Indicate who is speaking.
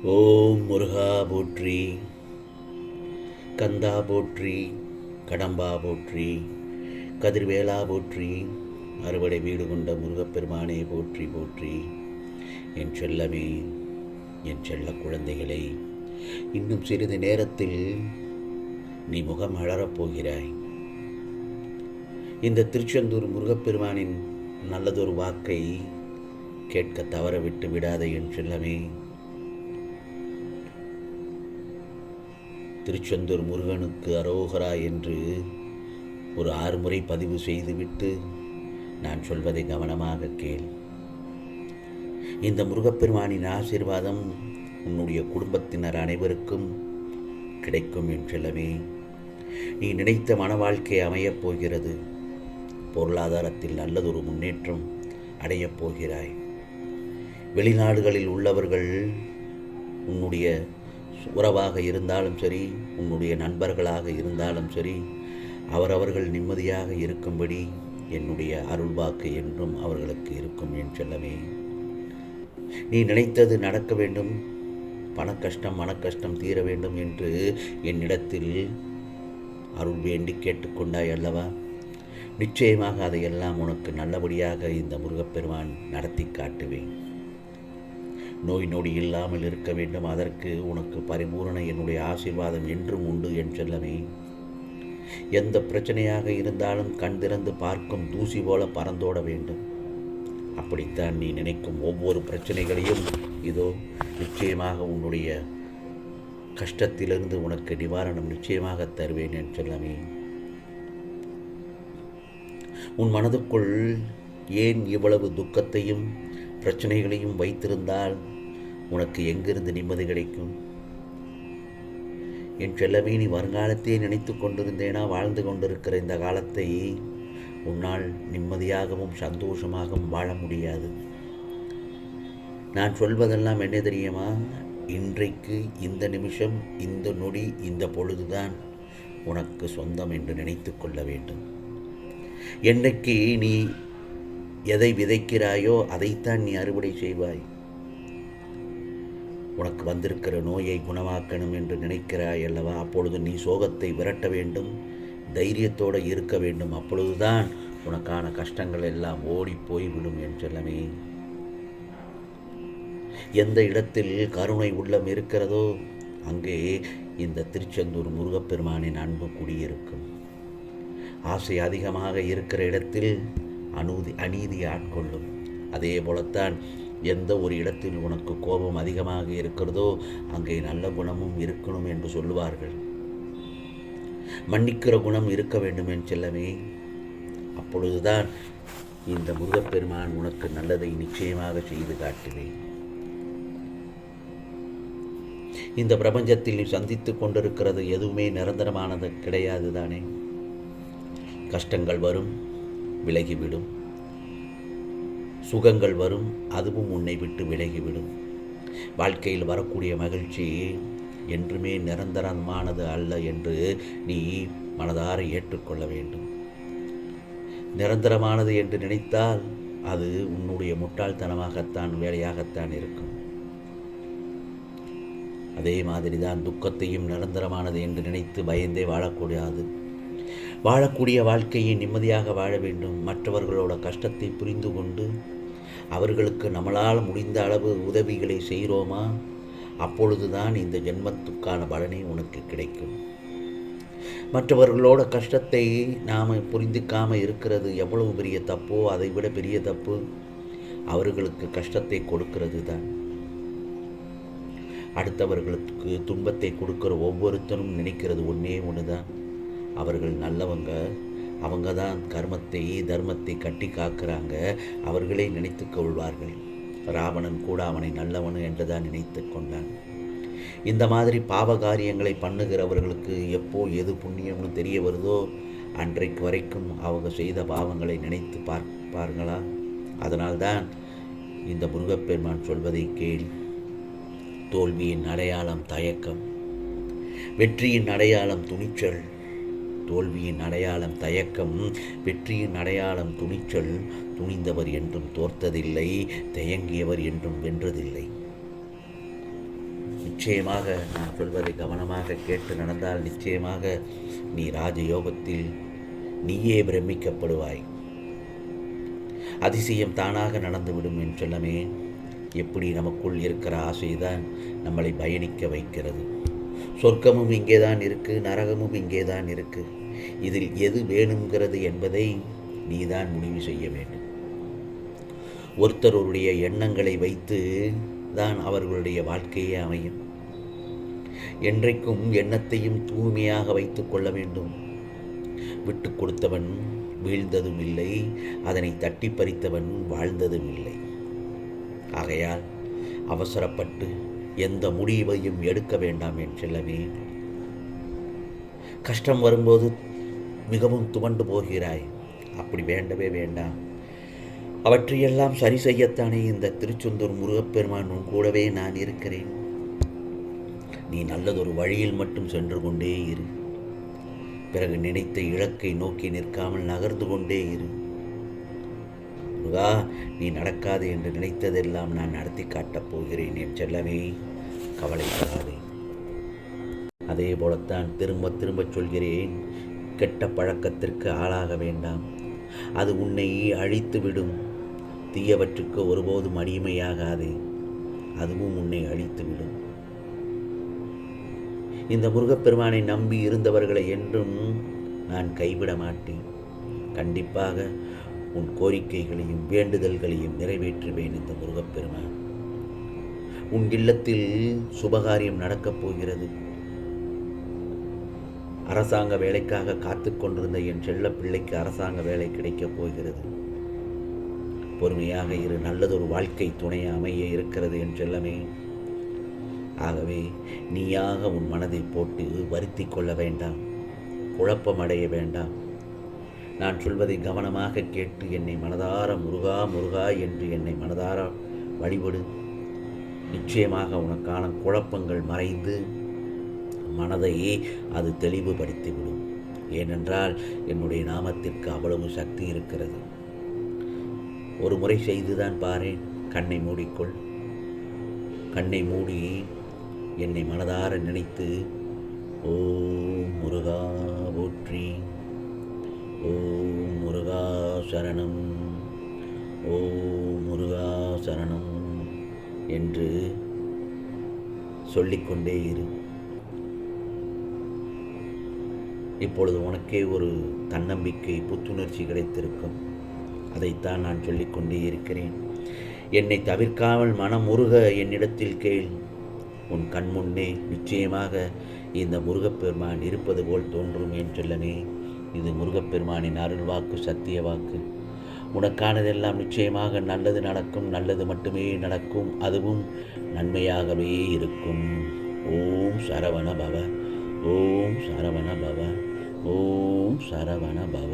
Speaker 1: ஓம் முருகா போற்றி, கந்தா போற்றி, கடம்பா போற்றி, கதிர்வேலா போற்றி, அறுவடை வீடு கொண்ட முருகப்பெருமானே போற்றி போற்றி. என் செல்லமே, என் செல்ல குழந்தைகளை, இன்னும் சிறிது நேரத்தில் நீ முகம் அலறப்போகிறாய். இந்த திருச்செந்தூர் முருகப்பெருமானின் நல்லதொரு வாக்கை கேட்க தவற விட்டு விடாதே என் செல்லமே. திருச்செந்தூர் முருகனுக்கு அரோகரா என்று ஒரு 6 முறை பதிவு செய்துவிட்டு நான் சொல்வதை கவனமாக கேள். இந்த முருகப்பெருமானின் ஆசீர்வாதம் உன்னுடைய குடும்பத்தினர் அனைவருக்கும் கிடைக்கும் என் செல்லமே. நீ நினைத்த மன வாழ்க்கை அமையப் போகிறது. பொருளாதாரத்தில் நல்லதொரு முன்னேற்றம் அடையப் போகிறாய். வெளிநாடுகளில் உள்ளவர்கள் உன்னுடைய உறவாக இருந்தாலும் சரி, உன்னுடைய நண்பர்களாக இருந்தாலும் சரி, அவரவர்கள் நிம்மதியாக இருக்கும்படி என்னுடைய அருள்வாக்கு என்றும் அவர்களுக்கு இருக்கும் என் செல்லமே. நீ நினைத்தது நடக்க வேண்டும், பணக்கஷ்டம் மனக்கஷ்டம் தீர வேண்டும் என்று என்னிடத்தில் அருள் வேண்டி கேட்டுக்கொண்டாய் அல்லவா? நிச்சயமாக அதையெல்லாம் உனக்கு நல்லபடியாக இந்த முருகப்பெருமான் நடத்தி காட்டுவேன். நோய் நொடி இல்லாமல் இருக்க வேண்டும், அதற்கு உனக்கு பரிபூரண என்னுடைய ஆசீர்வாதம் என்றும் உண்டு என் செல்லமே. எந்த பிரச்சனையாக இருந்தாலும் கண் திறந்து பார்க்கும் தூசி போல பறந்தோட வேண்டும். அப்படித்தான் நீ நினைக்கும் ஒவ்வொரு பிரச்சனைகளையும் இதோ நிச்சயமாக உன்னுடைய கஷ்டத்திலிருந்து உனக்கு நிவாரணம் நிச்சயமாக தருவேன் என் செல்லமே. உன் மனதுக்குள் ஏன் இவ்வளவு துக்கத்தையும் பிரச்சனைகளையும் வைத்திருந்தால் உனக்கு எங்கிருந்து நிம்மதி கிடைக்கும்? என் செல்லமே, நீ வருங்காலத்தையே நினைத்து கொண்டிருந்தேனா? வாழ்ந்து கொண்டிருக்கிற இந்த காலத்தை உன்னால் நிம்மதியாகவும் சந்தோஷமாகவும் வாழ முடியாது. நான் சொல்வதெல்லாம் என்ன தெரியுமா? இன்றைக்கு இந்த நிமிஷம், இந்த நொடி, இந்த பொழுதுதான் உனக்கு சொந்தம் என்று நினைத்து கொள்ள வேண்டும். என்னைக்கு நீ எதை விதைக்கிறாயோ அதைத்தான் நீ அறுவடை செய்வாய். உனக்கு வந்திருக்கிற நோயை குணமாக்கணும் என்று நினைக்கிறாய் அல்லவா? அப்பொழுது நீ சோகத்தை விரட்ட வேண்டும், தைரியத்தோடு இருக்க வேண்டும். அப்பொழுதுதான் உனக்கான கஷ்டங்கள் எல்லாம் ஓடி போய்விடும் என் செல்லமே. எந்த இடத்தில் கருணை உள்ளம் இருக்கிறதோ அங்கே இந்த திருச்செந்தூர் முருகப்பெருமானின் அன்பு குடியிருக்கும். ஆசை அதிகமாக இருக்கிற இடத்தில் அநீதி ஆட்கொள்ளும். அதே போலத்தான் எந்த ஒரு இடத்தில் உனக்கு கோபம் அதிகமாக இருக்கிறதோ அங்கே நல்ல குணமும் இருக்கணும் என்று சொல்லுவார்கள். மன்னிக்கிற குணம் இருக்க வேண்டும் என் செல்லமே. அப்பொழுதுதான் இந்த முருகப்பெருமான் உனக்கு நல்லதை நிச்சயமாக செய்து காட்டுவேன். இந்த பிரபஞ்சத்தில் நீ சந்தித்து கொண்டிருக்கிறது எதுவுமே நிரந்தரமானது கிடையாது தானே. கஷ்டங்கள் வரும், விலகிவிடும். சுகங்கள் வரும், அதுவும் உன்னை விட்டு விலகிவிடும். வாழ்க்கையில் வரக்கூடிய மகிழ்ச்சி என்றுமே நிரந்தரமானது அல்ல என்று நீ மனதார ஏற்றுக்கொள்ள வேண்டும். நிரந்தரமானது என்று நினைத்தால் அது உன்னுடைய முட்டாள்தனமாகத்தான் வேலையாகத்தான் இருக்கும். அதே மாதிரி தான் துக்கத்தையும் நிரந்தரமானது என்று நினைத்து பயந்தே வாழக்கூடாது. வாழக்கூடிய வாழ்க்கையை நிம்மதியாக வாழ வேண்டும். மற்றவர்களோட கஷ்டத்தை புரிந்து கொண்டு அவர்களுக்கு நம்மளால் முடிந்த அளவு உதவிகளை செய்கிறோமா? அப்பொழுதுதான் இந்த ஜென்மத்துக்கான பலனை உனக்கு கிடைக்கும். மற்றவர்களோட கஷ்டத்தை நாம் புரிந்துக்காமல் இருக்கிறது எவ்வளவு பெரிய தப்போ அதை விட பெரிய தப்பு அவர்களுக்கு கஷ்டத்தை கொடுக்கிறது தான். அடுத்தவர்களுக்கு துன்பத்தை கொடுக்கிற ஒவ்வொருத்தரும் நினைக்கிறது ஒன்றே ஒன்று தான், அவர்கள் நல்லவங்க, அவங்க தான் கர்மத்தை தர்மத்தை கட்டி காக்கிறாங்க, அவர்களே நினைத்து கொள்வார்கள். ராவணன் கூட அவனை நல்லவனு என்றுதான் நினைத்து கொண்டான். இந்த மாதிரி பாவ காரியங்களை பண்ணுகிறவர்களுக்கு எப்போ எது புண்ணியம்னு தெரிய வருதோ அன்றைக்கு வரைக்கும் அவங்க செய்த பாவங்களை நினைத்து பார்ப்பார்களா? அதனால்தான் இந்த முருகப்பெருமான் சொல்வதை கேள். தோல்வியின் அடையாளம் தயக்கம், வெற்றியின் அடையாளம் துணிச்சல். தோல்வியின் அடையாளம் தயக்கம், வெற்றியின் அடையாளம் துணிச்சல். துணிந்தவர் என்றும் தோர்த்ததில்லை, தயங்கியவர் என்றும் வென்றதில்லை. நிச்சயமாக நான் சொல்வதை கவனமாக கேட்டு நடந்தால் நிச்சயமாக நீ ராஜயோகத்தில் நீயே பிரமிக்கப்படுவாய். அதிசயம் தானாக நடந்துவிடும் என் செல்லமே. எப்படி நமக்குள் இருக்கிற ஆசைதான் நம்மளை பயணிக்க வைக்கிறது. சொர்க்கமும் இங்கே தான் இருக்குது, நரகமும் இங்கே தான் இருக்குது. இதில் எது வேணுங்கிறது என்பதை நீதான் முடிவு செய்ய வேண்டும். ஒருத்தருடைய எண்ணங்களை வைத்து தான் அவர்களுடைய வாழ்க்கையே அமையும். என்றைக்கும் எண்ணத்தையும் தூய்மையாக வைத்து கொள்ள வேண்டும். விட்டு கொடுத்தவன் வீழ்ந்ததும் இல்லை, அதனை தட்டி பறித்தவன் வாழ்ந்ததும் இல்லை. ஆகையால் அவசரப்பட்டு எந்த முடிவையும் எடுக்க வேண்டாம் என் செல்லமே. கஷ்டம் வரும்போது மிகவும் துவண்டு போகிறாய். அப்படி வேண்டவே வேண்டாம். அவற்றையெல்லாம் சரி செய்யத்தானே இந்த திருச்செந்தூர் முருகப்பெருமான் உன் கூடவே நான் இருக்கிறேன். நீ நல்லதொரு வழியில் மட்டும் சென்று கொண்டே இரு. பிறகு நினைத்த இலக்கை நோக்கி நிற்காமல் நகர்ந்து கொண்டே இரு. முருகா, நீ நடக்காது என்று நினைத்ததெல்லாம் நான் நடத்தி காட்டப் போகிறேன் என் செல்லமே. கவலைப்படாதே. அதே போலத்தான் திரும்ப திரும்ப சொல்கிறேன், கெட்ட பழக்கத்திற்கு ஆளாக வேண்டாம். அது உன்னை அழித்துவிடும். தீயவற்றுக்கு ஒருபோதும் அடிமையாகாதே, அதுவும் உன்னை அழித்துவிடும். இந்த முருகப்பெருமானை நம்பி இருந்தவர்களை என்றும் நான் கைவிட மாட்டேன். கண்டிப்பாக உன் கோரிக்கைகளையும் வேண்டுதல்களையும் நிறைவேற்றுவேன். இந்த முருகப்பெருமான் உன் இல்லத்தில் சுபகாரியம் நடக்கப் போகிறது. அரசாங்க வேலைக்காக காத்து கொண்டிருந்த என் செல்ல பிள்ளைக்கு அரசாங்க வேலை கிடைக்கப் போகிறது. பொறுமையாக இரு. நல்லதொரு வாழ்க்கை துணை அமைய இருக்கிறது என் செல்லமே. ஆகவே நீயாக உன் மனதை போட்டு வருத்தி கொள்ள வேண்டாம், குழப்பம் அடைய வேண்டாம். நான் சொல்வதை கவனமாக கேட்டு என்னை மனதார முருகா முருகா என்று என்னை மனதார வழிபடு. நிச்சயமாக உனக்கான குழப்பங்கள் மறைந்து மனதை அது தெளிவுபடுத்திவிடும். ஏனென்றால் என்னுடைய நாமத்திற்கு அவ்வளவு சக்தி இருக்கிறது. ஒரு முறை செய்துதான் பாரேன். கண்ணை மூடிக்கொள். கண்ணை மூடி என்னை மனதார நினைத்து ஓம் முருகா போற்றி, ஓம் முருகா சரணம், ஓம் முருகா சரணம் என்று சொல்லிக்கொண்டே இரு. இப்பொழுது உனக்கே ஒரு தன்னம்பிக்கை, புத்துணர்ச்சி கிடைத்திருக்கும். அதைத்தான் நான் சொல்லிக்கொண்டே இருக்கிறேன். என்னை தவிர்க்காமல் மனம் முருக என்னிடத்தில் கேள். உன் கண் முன்னே நிச்சயமாக இந்த முருகப்பெருமான் இருப்பது போல் தோன்றும் என் செல்லமே. இது முருகப்பெருமானின் அருள் வாக்கு, சத்திய வாக்கு. உனக்கானதெல்லாம் நிச்சயமாக நல்லது நடக்கும், நல்லது மட்டுமே நடக்கும், அதுவும் நன்மையாகவே இருக்கும். ஓம் சரவண பவ, ஓம் சரவண பவ, ஓம் சரவண பவ.